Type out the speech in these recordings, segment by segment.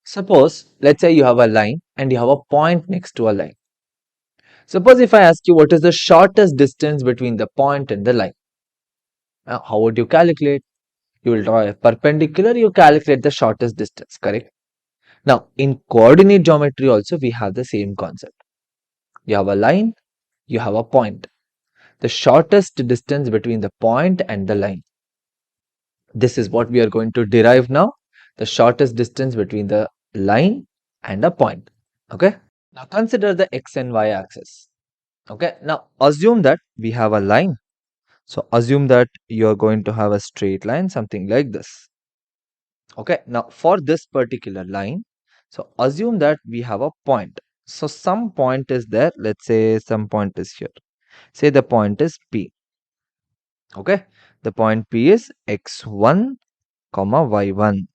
Suppose, let's say you have a line and you have a point next to a line. Suppose if I ask you what is the shortest distance between the point and the line. Now, how would you calculate? You will draw a perpendicular, you calculate the shortest distance, correct? Now, in coordinate geometry also, we have the same concept. You have a line, you have a point. The shortest distance between the point and the line. This is what we are going to derive now. The shortest distance between the line and a point. Okay. Now consider the x and y axis. Okay. Now assume that we have a line. So assume that you are going to have a straight line, something like this. Okay. Now for this particular line, so assume that we have a point. So some point is there. Let's say some point is here. Say the point is P. Okay. The point P is x1, comma y1.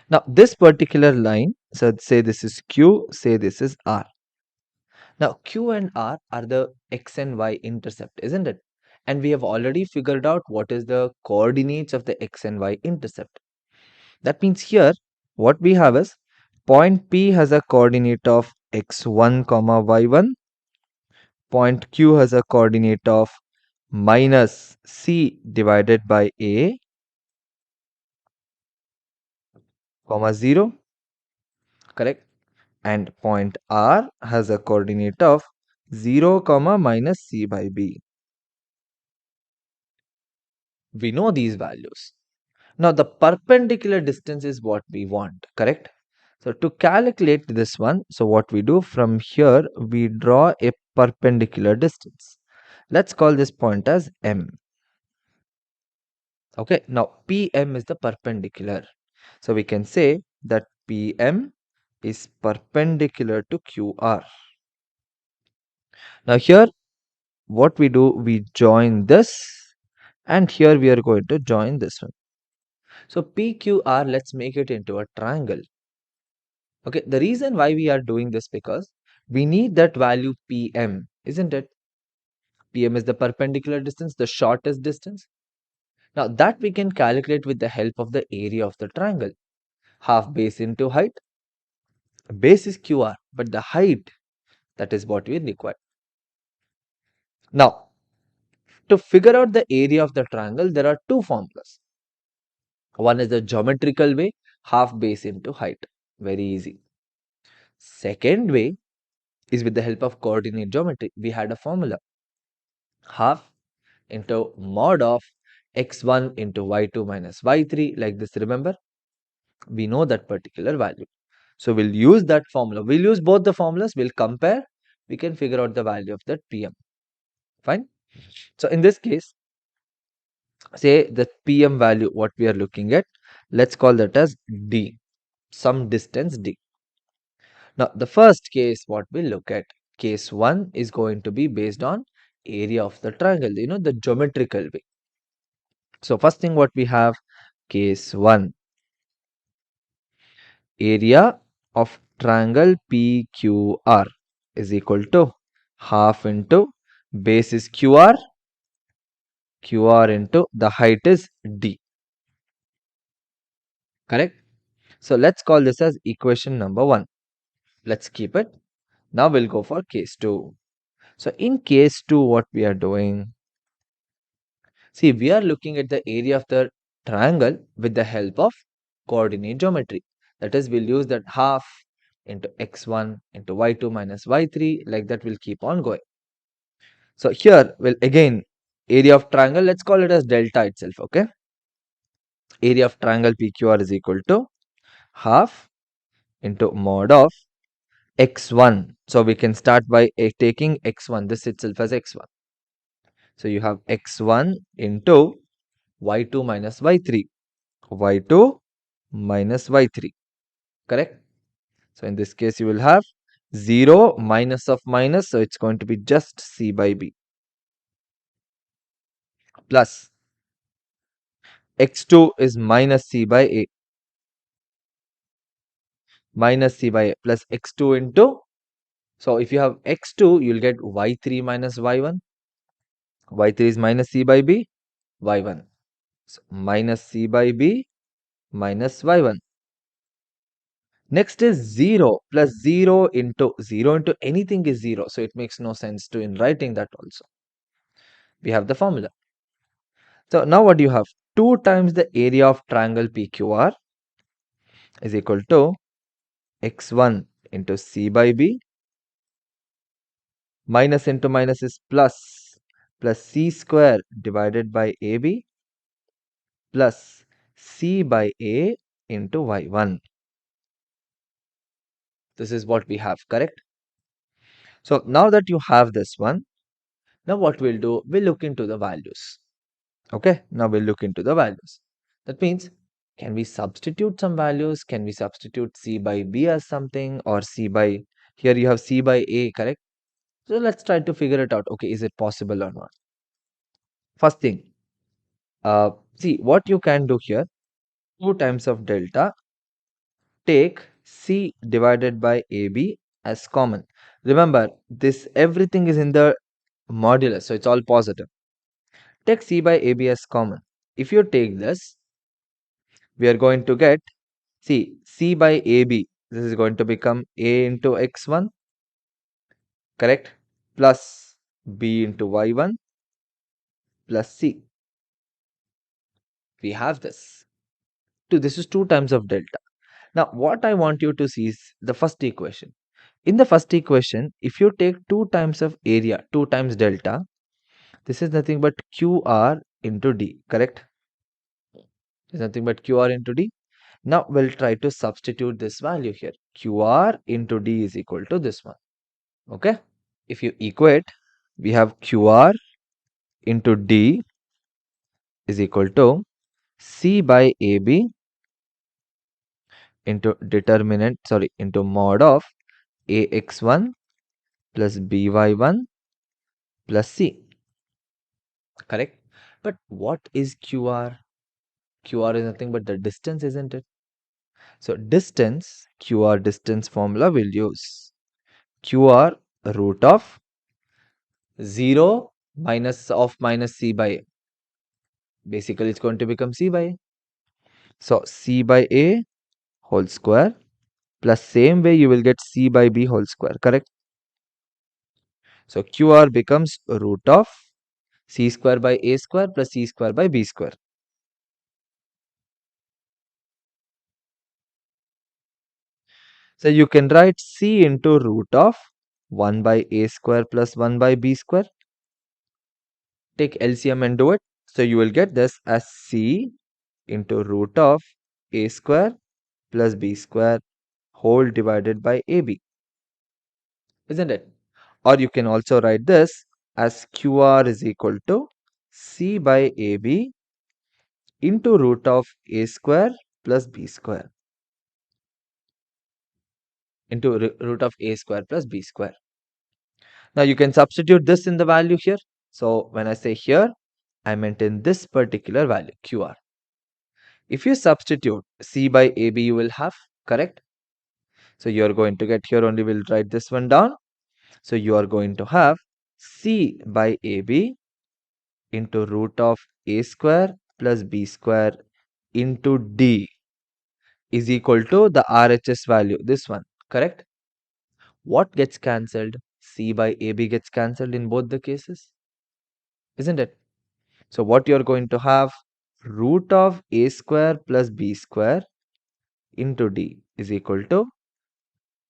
Now this particular line, so say this is Q, say this is R. Now Q and R are the x and y intercept, isn't it? And we have already figured out what is the coordinates of the x and y intercept. That means here what we have is point P has a coordinate of x1, comma y1. Point Q has a coordinate of minus C divided by A, comma 0. Correct? And point R has a coordinate of 0, comma minus C by B. We know these values. Now the perpendicular distance is what we want, correct? So to calculate this one, so what we do from here, we draw a perpendicular distance. Let's call this point as M. Okay, now PM is the perpendicular. So we can say that PM is perpendicular to QR. Now here what we do, we join this, and here we are going to join this one. So PQR, let's make it into a triangle. Okay, the reason why we are doing this because we need that value PM, isn't it? PM is the perpendicular distance, the shortest distance. Now that we can calculate with the help of the area of the triangle. Half base into height. Base is QR, but the height, that is what we require. Now, to figure out the area of the triangle, there are two formulas. One is the geometrical way, half base into height. Very easy. Second way is with the help of coordinate geometry. We had a formula. Half into mod of x1 into y2 minus y3, like this, remember? We know that particular value. So we'll use that formula. We'll use both the formulas. We'll compare. We can figure out the value of that PM. Fine. So in this case, say the PM value, what we are looking at, let's call that as D, some distance D. Now the first case what we look at, case 1 is going to be based on area of the triangle, the geometrical way. So first thing what we have, case 1, area of triangle PQR is equal to half into base is QR, QR into the height is D. Correct? So let's call this as equation number 1. Let's keep it. Now we'll go for case 2. So in case 2, what we are doing, see, we are looking at the area of the triangle with the help of coordinate geometry. That is, we'll use that half into x1 into y2 minus y3, like that will keep on going. So here, well, again, area of triangle, let's call it as delta itself, okay? Area of triangle PQR is equal to half into mod of x1. So we can start by taking x1, this itself as x1. So you have x1 into y2 minus y3, y2 minus y3, correct? So in this case, you will have 0 minus of minus, so it's going to be just C by B, plus x2 is minus C by A, minus C by A, plus x2 into, so if you have x2, you'll get y3 minus y1, y3 is minus C by B, y1, so minus C by B minus y1. Next is 0 plus 0 into anything is 0. So it makes no sense to in writing that also. We have the formula. So now what do you have? 2 times the area of triangle PQR is equal to x1 into c by b, minus into minus is plus c square divided by ab plus c by a into y1. This is what we have, correct? So now that you have this one, now what we'll do, we'll look into the values. Okay, now we'll look into the values. That means, can we substitute some values? Can we substitute c by b as something, or c by, here you have c by a, correct? So let's try to figure it out. Okay, is it possible or not? First thing, see what you can do here, 2 times of delta, take c divided by ab as common. Remember, this everything is in the modulus, so it's all positive. Take c by ab as common. If you take this, we are going to get, see, c by ab, this is going to become a into x1, correct? Plus b into y1 plus c. We have this. This is 2 times of delta. Now, what I want you to see is the first equation. In the first equation, if you take 2 times of area, 2 times delta, this is nothing but QR into D, correct? It's nothing but QR into D. Now, we'll try to substitute this value here. QR into D is equal to this one. Okay? If you equate, we have QR into D is equal to C by AB into into mod of AX1 plus BY1 plus C. Correct? But what is QR? QR is nothing but the distance, isn't it? So distance, QR distance formula will use QR root of 0 minus C by A. Basically, it's going to become C by A. So C by A whole square plus same way you will get C by B whole square, correct? So QR becomes root of C square by A square plus C square by B square. So you can write C into root of 1 by A square plus 1 by B square. Take LCM and do it. So you will get this as C into root of A square plus B square whole divided by AB. Isn't it? Or you can also write this as QR is equal to C by AB into root of A square plus B square into root of A square plus B square. Now you can substitute this in the value here. So when I say here, I meant in this particular value, QR. If you substitute C by AB, you will have, correct? So you are going to get, here only we'll write this one down. So you are going to have C by AB into root of A square plus B square into D is equal to the RHS value, this one, correct? What gets cancelled? C by AB gets cancelled in both the cases, isn't it? So what you're going to have, root of A square plus B square into D is equal to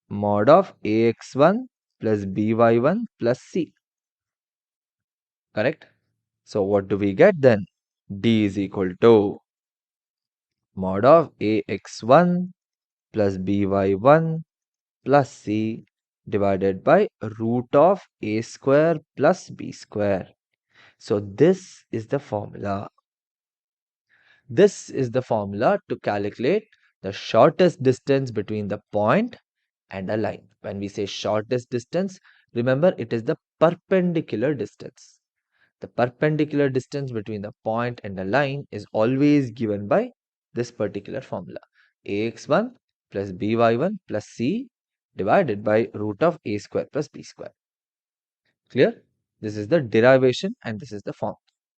mod of AX1 plus BY1 plus C, correct? So what do we get then? D is equal to mod of AX1 plus BY1 plus C divided by root of A square plus B square. So this is the formula. This is the formula to calculate the shortest distance between the point and a line. When we say shortest distance, remember it is the perpendicular distance. The perpendicular distance between the point and the line is always given by this particular formula. AX1 plus BY1 plus C divided by root of A square plus B square. Clear? This is the derivation and this is the form.